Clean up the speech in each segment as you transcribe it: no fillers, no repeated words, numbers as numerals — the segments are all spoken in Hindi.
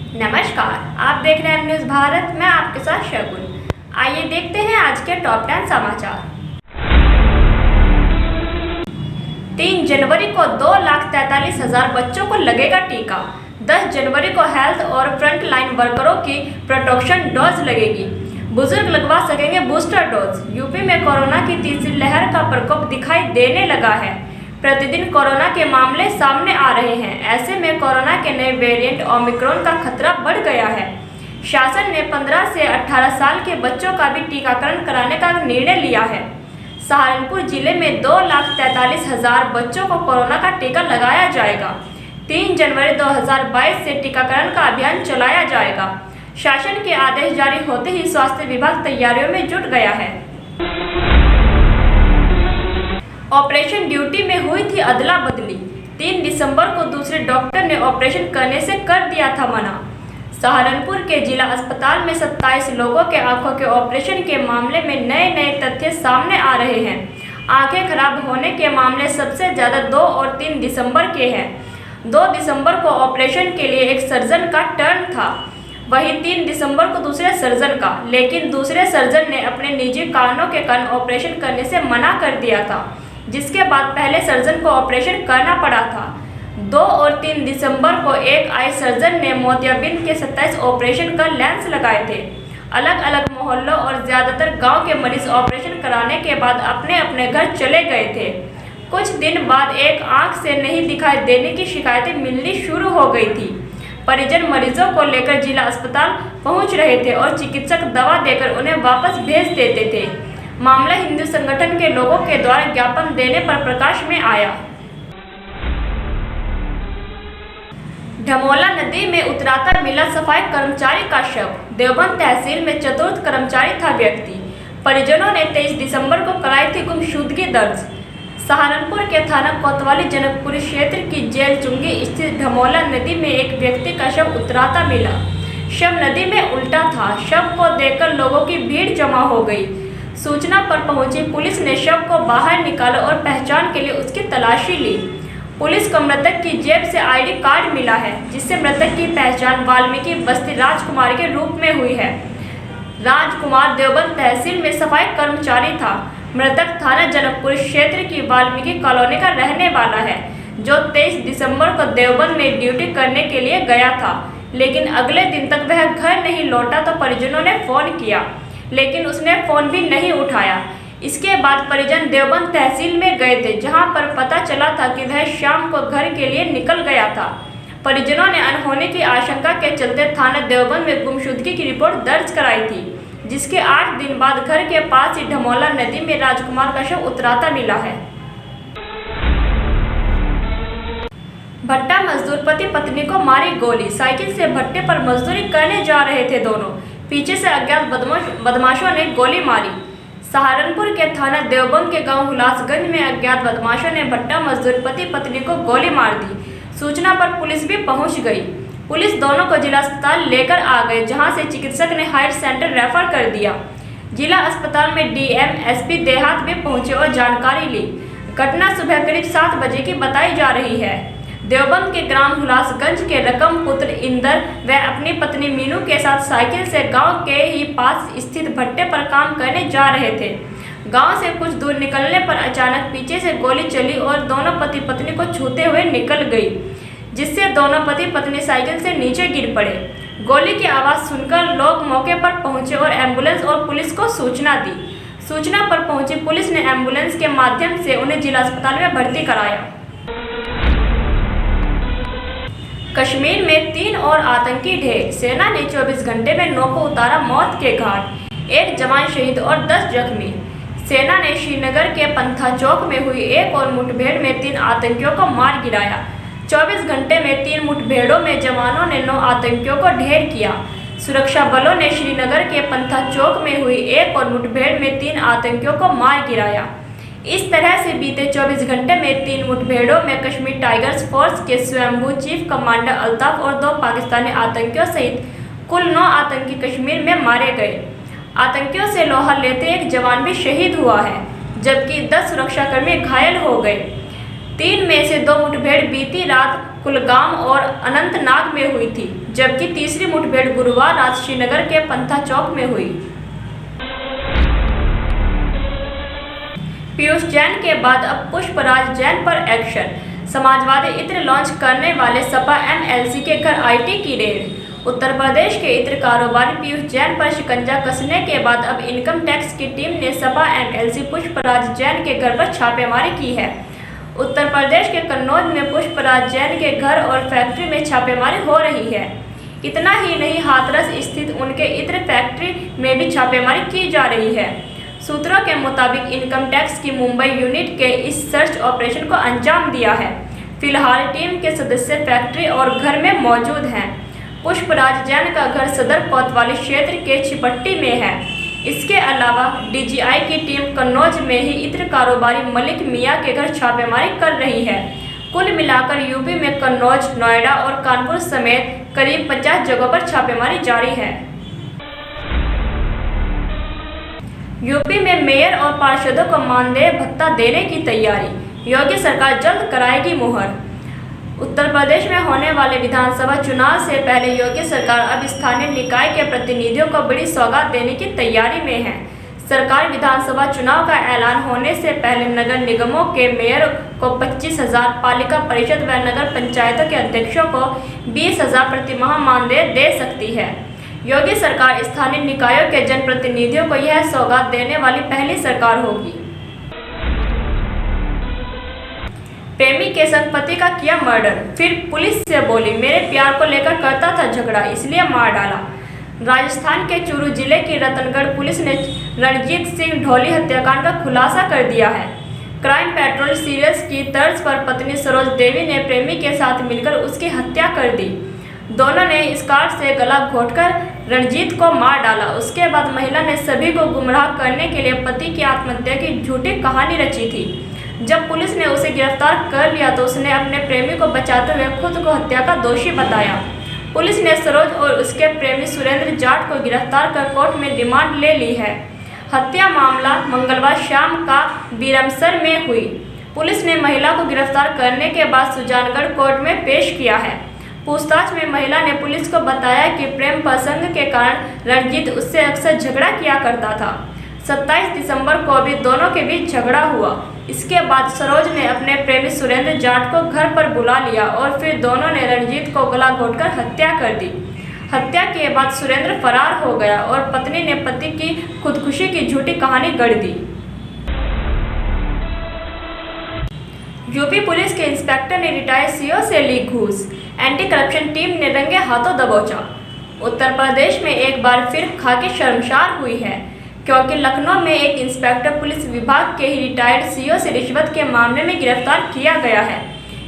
नमस्कार, आप देख रहे हैं न्यूज़ भारत। मैं आपके साथ शगुन। आइए देखते हैं आज के टॉप 10 समाचार। 3 जनवरी को 2,43,000 बच्चों को लगेगा टीका। 10 जनवरी को हेल्थ और फ्रंटलाइन वर्करों की प्रोटेक्शन डोज लगेगी। बुजुर्ग लगवा सकेंगे बूस्टर डोज। यूपी में कोरोना की तीसरी लहर का प्रकोप दिखाई देने लगा है। प्रतिदिन कोरोना के मामले सामने आ रहे हैं। ऐसे में कोरोना के नए वेरिएंट ओमिक्रॉन का खतरा बढ़ गया है। शासन ने 15 से 18 साल के बच्चों का भी टीकाकरण कराने का निर्णय लिया है। सहारनपुर जिले में 2,43,000 बच्चों को कोरोना का टीका लगाया जाएगा। 3 जनवरी 2022 से टीकाकरण का अभियान चलाया जाएगा। शासन के आदेश जारी होते ही स्वास्थ्य विभाग तैयारियों में जुट गया है। ऑपरेशन ड्यूटी में हुई थी अदला बदली। 3 दिसंबर को दूसरे डॉक्टर ने ऑपरेशन करने से कर दिया था मना। सहारनपुर के जिला अस्पताल में 27 लोगों के आंखों के ऑपरेशन के मामले में नए नए तथ्य सामने आ रहे हैं। आंखें खराब होने के मामले सबसे ज्यादा 2 और 3 दिसंबर के हैं। 2 दिसंबर को ऑपरेशन के लिए एक सर्जन का टर्न था, वहीं 3 दिसंबर को दूसरे सर्जन का, लेकिन दूसरे सर्जन ने अपने निजी कारणों के कारण ऑपरेशन करने से मना कर दिया था, जिसके बाद पहले सर्जन को ऑपरेशन करना पड़ा था। 2 और 3 दिसंबर को एक आई सर्जन ने मोतियाबिंद के 27 ऑपरेशन कर लेंस लगाए थे। अलग अलग मोहल्लों और ज्यादातर गांव के मरीज ऑपरेशन कराने के बाद अपने अपने घर चले गए थे। कुछ दिन बाद एक आंख से नहीं दिखाई देने की शिकायतें मिलनी शुरू हो गई थी। परिजन मरीजों को लेकर जिला अस्पताल पहुंच रहे थे और चिकित्सक दवा देकर उन्हें वापस भेज देते थे। मामला हिंदू संगठन के लोगों के द्वारा ज्ञापन देने पर प्रकाश में आया। ढमोला नदी में उतराता मिला सफाई कर्मचारी का शव। देवबंद तहसील में चतुर्थ कर्मचारी था व्यक्ति। परिजनों ने 23 दिसंबर को कराई थी गुमशुदगी दर्ज। सहारनपुर के थाना कोतवाली जनकपुरी क्षेत्र की जेल चुंगी स्थित ढमोला नदी में एक व्यक्ति का शव उतराता मिला। शव नदी में उल्टा था। शव को देखकर लोगों की भीड़ जमा हो गई। सूचना पर पहुंची पुलिस ने शव को बाहर निकाला और पहचान के लिए उसकी तलाशी ली। पुलिस को मृतक की जेब से आईडी कार्ड मिला है, जिससे मृतक की पहचान वाल्मीकि बस्ती राजकुमार के रूप में हुई है। राजकुमार देवबंद तहसील में सफाई कर्मचारी था। मृतक थाना जनकपुर क्षेत्र की वाल्मीकि कॉलोनी का रहने वाला है, जो 23 दिसंबर को देवबंद में ड्यूटी करने के लिए गया था, लेकिन अगले दिन तक वह घर नहीं लौटा तो परिजनों ने फोन किया, लेकिन उसने फोन भी नहीं उठाया। इसके बाद परिजन देवबंद तहसील में गए थे, जहां पर पता चला था कि वह शाम को घर के लिए निकल गया था। परिजनों ने अनहोनी की आशंका के चलते थाना देवबंद में गुमशुदगी की रिपोर्ट दर्ज कराई थी, जिसके 8 दिन बाद घर के पास ही ढमोला नदी में राजकुमार का शव उतराता मिला है। भट्टा मजदूर पति पत्नी को मारी गोली। साइकिल से भट्टे पर मजदूरी करने जा रहे थे दोनों, पीछे से अज्ञात बदमाशों ने गोली मारी। सहारनपुर के थाना देवबंद के गांव हुलासगंज में अज्ञात बदमाशों ने भट्टा मजदूर पति पत्नी को गोली मार दी। सूचना पर पुलिस भी पहुंच गई। पुलिस दोनों को जिला अस्पताल लेकर आ गए, जहां से चिकित्सक ने हायर सेंटर रेफर कर दिया। जिला अस्पताल में डीएम एसपी देहात भी पहुंचे और जानकारी ली। घटना सुबह करीब 7 बजे की बताई जा रही है। देवबंद के ग्राम हुलासगंज के रकम पुत्र इंदर व अपनी पत्नी मीनू के साथ साइकिल से गांव के ही पास स्थित भट्टे पर काम करने जा रहे थे। गांव से कुछ दूर निकलने पर अचानक पीछे से गोली चली और दोनों पति पत्नी को छूते हुए निकल गई, जिससे दोनों पति पत्नी साइकिल से नीचे गिर पड़े। गोली की आवाज़ सुनकर लोग मौके पर पहुंचे और एम्बुलेंस और पुलिस को सूचना दी। सूचना पर पहुंची पुलिस ने एम्बुलेंस के माध्यम से उन्हें जिला अस्पताल में भर्ती कराया। कश्मीर में 3 और आतंकी ढेर। सेना ने 24 घंटे में 9 को उतारा मौत के घाट। 1 जवान शहीद और 10 जख्मी। सेना ने श्रीनगर के पंथा चौक में हुई एक और मुठभेड़ में 3 आतंकियों को मार गिराया। 24 घंटे में 3 मुठभेड़ों में जवानों ने 9 आतंकियों को ढेर किया। सुरक्षा बलों ने श्रीनगर के पंथा चौक में हुई एक और मुठभेड़ में 3 आतंकियों को मार गिराया। इस तरह से बीते 24 घंटे में 3 मुठभेड़ों में कश्मीर टाइगर्स फोर्स के स्वयंभू चीफ कमांडर अल्ताफ और 2 पाकिस्तानी आतंकियों सहित कुल 9 आतंकी कश्मीर में मारे गए। आतंकियों से लोहा लेते एक जवान भी शहीद हुआ है, जबकि 10 सुरक्षाकर्मी घायल हो गए। 3 में से 2 मुठभेड़ बीती रात कुलगाम और अनंतनाग में हुई थी, जबकि तीसरी मुठभेड़ गुरुवार रात श्रीनगर के पंथा चौक में हुई। पीयूष जैन के बाद अब पुष्पराज जैन पर एक्शन। समाजवादी इत्र लॉन्च करने वाले सपा एमएलसी के घर आईटी की रेड। उत्तर प्रदेश के इत्र कारोबारी पीयूष जैन पर शिकंजा कसने के बाद अब इनकम टैक्स की टीम ने सपा एमएलसी पुष्पराज जैन के घर पर छापेमारी की है। उत्तर प्रदेश के कन्नौज में पुष्पराज जैन के घर और फैक्ट्री में छापेमारी हो रही है। इतना ही नहीं, हाथरस स्थित उनके इत्र फैक्ट्री में भी छापेमारी की जा रही है। सूत्रों के मुताबिक इनकम टैक्स की मुंबई यूनिट के इस सर्च ऑपरेशन को अंजाम दिया है। फिलहाल टीम के सदस्य फैक्ट्री और घर में मौजूद हैं। पुष्पराज जैन का घर सदर कोतवाली क्षेत्र के छिपट्टी में है। इसके अलावा डीजीआई की टीम कन्नौज में ही इत्र कारोबारी मलिक मियां के घर छापेमारी कर रही है। कुल मिलाकर यूपी में कन्नौज, नोएडा और कानपुर समेत करीब 50 जगहों पर छापेमारी जारी है। यूपी में मेयर और पार्षदों को मानदेय भत्ता देने की तैयारी, योगी सरकार जल्द कराएगी मुहर। उत्तर प्रदेश में होने वाले विधानसभा चुनाव से पहले योगी सरकार अब स्थानीय निकाय के प्रतिनिधियों को बड़ी सौगात देने की तैयारी में है। सरकार विधानसभा चुनाव का ऐलान होने से पहले नगर निगमों के मेयर को 25,000, पालिका परिषद व नगर पंचायतों के अध्यक्षों को 20,000 प्रतिमाह मानदेय दे सकती है। योगी सरकार स्थानीय निकायों के जनप्रतिनिधियों को यह सौगात देने वाली पहली सरकार होगी। प्रेमी के संग पति का किया मर्डर, फिर पुलिस से बोली मेरे प्यार को लेकर करता था झगड़ा इसलिए मार डाला। राजस्थान के चूरू जिले की रतनगढ़ पुलिस ने रणजीत सिंह ढोली हत्याकांड का खुलासा कर दिया है। क्राइम पेट्रोल सीरीज की तर्ज पर पत्नी सरोज देवी ने प्रेमी के साथ मिलकर उसकी हत्या कर दी। दोनों ने स्कार्फ से गला घोंटकर रणजीत को मार डाला। उसके बाद महिला ने सभी को गुमराह करने के लिए पति की आत्महत्या की झूठी कहानी रची थी। जब पुलिस ने उसे गिरफ्तार कर लिया तो उसने अपने प्रेमी को बचाते हुए खुद को हत्या का दोषी बताया। पुलिस ने सरोज और उसके प्रेमी सुरेंद्र जाट को गिरफ्तार कर कोर्ट में रिमांड ले ली है। हत्या मामला मंगलवार शाम का बीरमसर में हुई। पुलिस ने महिला को गिरफ्तार करने के बाद सुजानगढ़ कोर्ट में पेश किया है। पूछताछ में महिला ने पुलिस को बताया कि प्रेम प्रसंग के कारण रणजीत उससे अक्सर झगड़ा किया करता था। 27 दिसंबर को भी दोनों के बीच झगड़ा हुआ। इसके बाद सरोज ने अपने प्रेमी सुरेंद्र जाट को घर पर बुला लिया और फिर दोनों ने रणजीत को गला घोंटकर हत्या कर दी। हत्या के बाद सुरेंद्र फरार हो गया और पत्नी ने पति की खुदकुशी की झूठी कहानी गढ़ दी। यूपी पुलिस के इंस्पेक्टर ने रिटायर्ड सीओ से ली घूस, एंटी करप्शन टीम ने रंगे हाथों दबोचा। उत्तर प्रदेश में एक बार फिर खाकी शर्मसार हुई है, क्योंकि लखनऊ में एक इंस्पेक्टर पुलिस विभाग के ही रिटायर्ड सीओ से रिश्वत के मामले में गिरफ्तार किया गया है।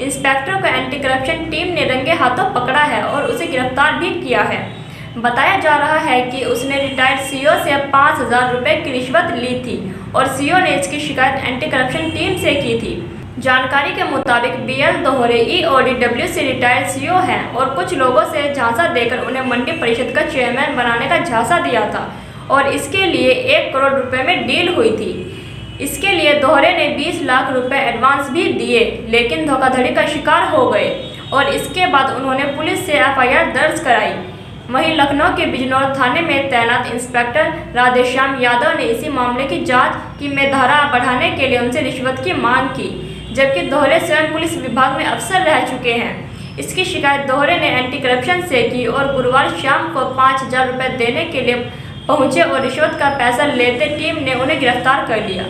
इंस्पेक्टर को एंटी करप्शन टीम ने रंगे हाथों पकड़ा है और उसे गिरफ्तार भी किया है। बताया जा रहा है कि उसने रिटायर्ड सीओ से 5,000 रुपये की रिश्वत ली थी और सीओ ने इसकी शिकायत एंटी करप्शन टीम से की थी। जानकारी के मुताबिक BL दोहरे EODW से रिटायर्ड सीओ हैं और कुछ लोगों से झांसा देकर उन्हें मंडी परिषद का चेयरमैन बनाने का झांसा दिया था और इसके लिए 1 करोड़ रुपए में डील हुई थी। इसके लिए दोहरे ने 20 लाख रुपए एडवांस भी दिए, लेकिन धोखाधड़ी का शिकार हो गए और इसके बाद उन्होंने पुलिस से FIR दर्ज कराई। वहीं लखनऊ के बिजनौर थाने में तैनात इंस्पेक्टर राधेश्याम यादव ने इसी मामले की जांच में धारा बढ़ाने के लिए उनसे रिश्वत की मांग की, जबकि दोहरे स्वयं पुलिस विभाग में अफसर रह चुके हैं। इसकी शिकायत दोहरे ने एंटी करप्शन से की और गुरुवार शाम को 5,000 रुपये देने के लिए पहुंचे और रिश्वत का पैसा लेते टीम ने उन्हें गिरफ्तार कर लिया।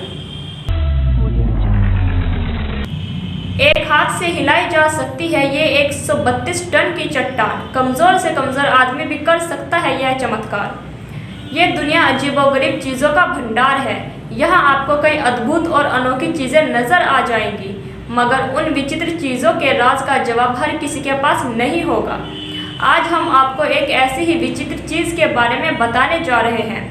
एक हाथ से हिलाई जा सकती है ये 132 टन की चट्टान, कमजोर से कमजोर आदमी भी कर सकता है यह चमत्कार। ये दुनिया अजीबोगरीब चीज़ों का भंडार है। यहाँ आपको कई अद्भुत और अनोखी चीज़ें नजर आ जाएंगी, मगर उन विचित्र चीज़ों के राज का जवाब हर किसी के पास नहीं होगा। आज हम आपको एक ऐसी ही विचित्र चीज़ के बारे में बताने जा रहे हैं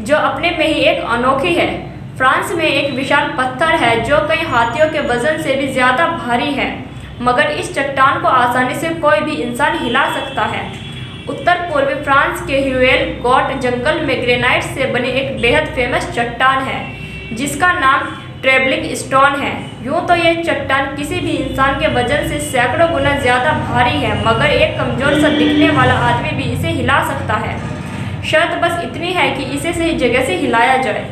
जो अपने में ही एक अनोखी है। फ्रांस में एक विशाल पत्थर है जो कई हाथियों के वजन से भी ज़्यादा भारी है, मगर इस चट्टान को आसानी से कोई भी इंसान हिला सकता है। उत्तर पूर्वी फ्रांस के ह्यूएल गोट जंगल में ग्रेनाइट से बनी एक बेहद फेमस चट्टान है जिसका नाम ट्रेबलिंग स्टोन है। यूं तो ये चट्टान किसी भी इंसान के वजन से सैकड़ों गुना ज्यादा भारी है, मगर एक कमजोर सा दिखने वाला आदमी भी इसे हिला सकता है। शर्त बस इतनी है कि इसे सही जगह से हिलाया जाए।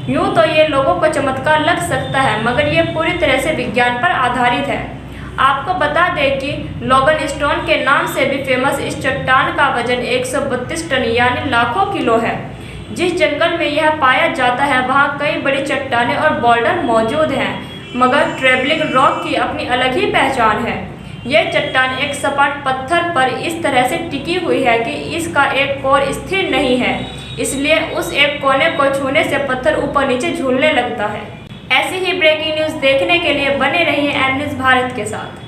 यूं तो ये लोगों को चमत्कार लग सकता है, मगर ये पूरी तरह से विज्ञान पर आधारित है। आपको बता दें कि लोगन स्टोन के नाम से भी फेमस इस चट्टान का वजन 132 टन यानी लाखों किलो है। जिस जंगल में यह पाया जाता है वहाँ कई बड़ी चट्टानें और बोल्डर मौजूद हैं, मगर ट्रेबलिंग रॉक की अपनी अलग ही पहचान है। यह चट्टान एक सपाट पत्थर पर इस तरह से टिकी हुई है कि इसका एक कोर स्थिर नहीं है, इसलिए उस एक कोने को छूने से पत्थर ऊपर नीचे झूलने लगता है। ऐसी ही ब्रेकिंग न्यूज़ देखने के लिए बने रहिए एम न्यूज़ भारत के साथ।